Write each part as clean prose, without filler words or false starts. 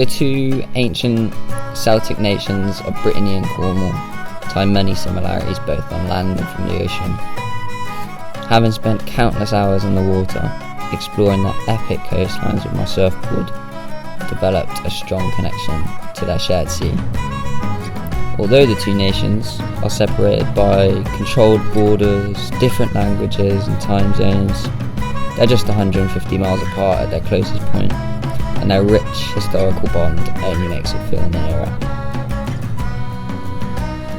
The two ancient Celtic nations of Brittany and Cornwall tie many similarities both on land and from the ocean. Having spent countless hours in the water, exploring their epic coastlines with my surfboard, developed a strong connection to their shared sea. Although the two nations are separated by controlled borders, different languages and time zones, they're just 150 miles apart at their closest point, and their rich historical bond only makes it feel nearer.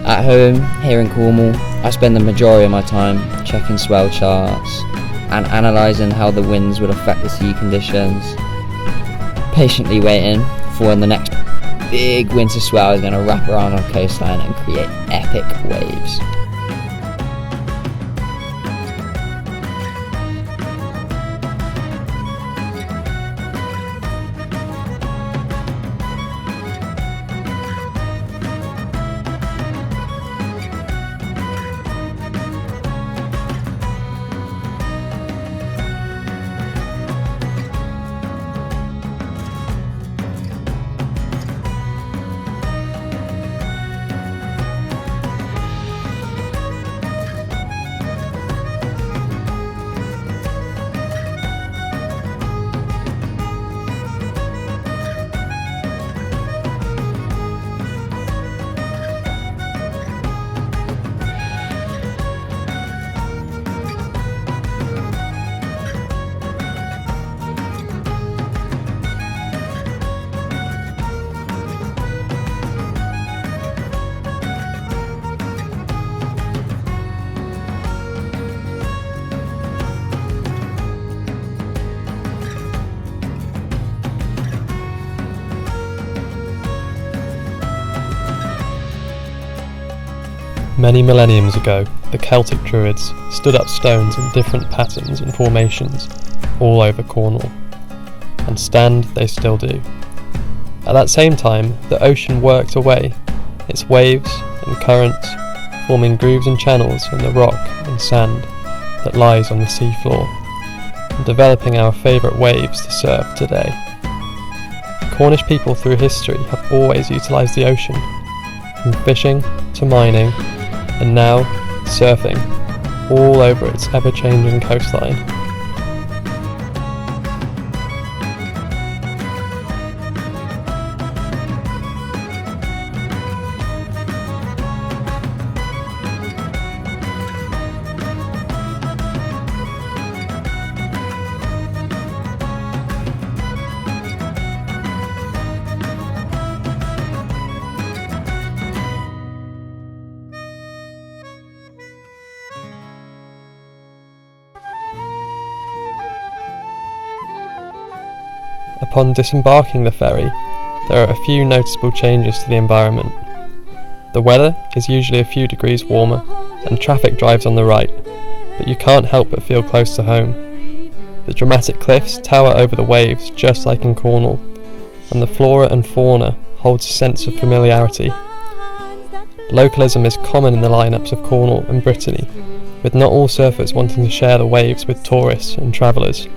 At home, here in Cornwall, I spend the majority of my time checking swell charts and analysing how the winds would affect the sea conditions, patiently waiting for when the next big winter swell is going to wrap around our coastline and create epic waves. Many millenniums ago, the Celtic Druids stood up stones in different patterns and formations all over Cornwall, and stand they still do. At that same time, the ocean worked away, its waves and currents forming grooves and channels in the rock and sand that lies on the sea floor, and developing our favourite waves to surf today. Cornish people through history have always utilised the ocean, from fishing to mining, and now surfing, all over its ever-changing coastline. Upon disembarking the ferry, there are a few noticeable changes to the environment. The weather is usually a few degrees warmer, and traffic drives on the right, but you can't help but feel close to home. The dramatic cliffs tower over the waves just like in Cornwall, and the flora and fauna holds a sense of familiarity. Localism is common in the lineups of Cornwall and Brittany, with not all surfers wanting to share the waves with tourists and travellers.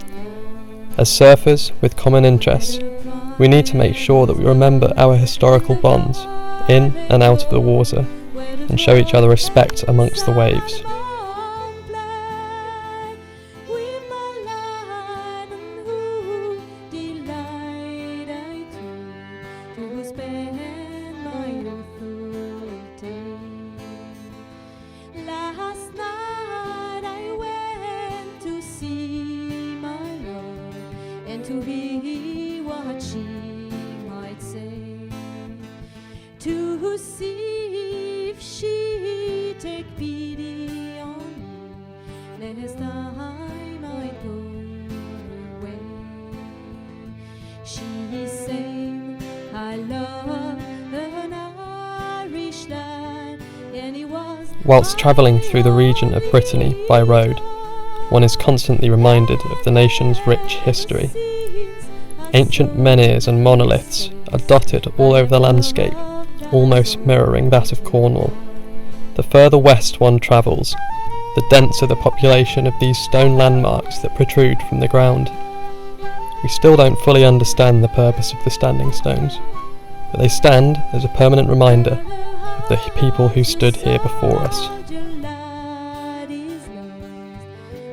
As surfers with common interests, we need to make sure that we remember our historical bonds in and out of the water, and show each other respect amongst the waves. To hear what she might say, to see if she take pity on me, lest I might go away. She sang, I love an Irish lad, and he was. Whilst travelling through the region of Brittany by road, one is constantly reminded of the nation's rich history. Ancient menhirs and monoliths are dotted all over the landscape, almost mirroring that of Cornwall. The further west one travels, the denser the population of these stone landmarks that protrude from the ground. We still don't fully understand the purpose of the standing stones, but they stand as a permanent reminder of the people who stood here before us.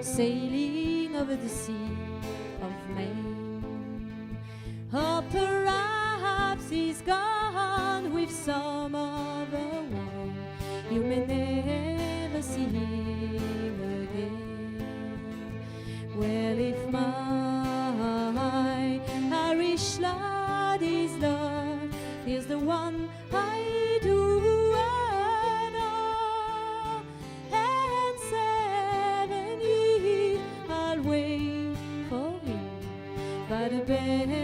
Sailing over the sea of Maine. Or perhaps he's gone with some other one. You may never see him again. Well, if my Irish lad is loved, he's the one I do adore. And 7 years I'll wait for him by the bed.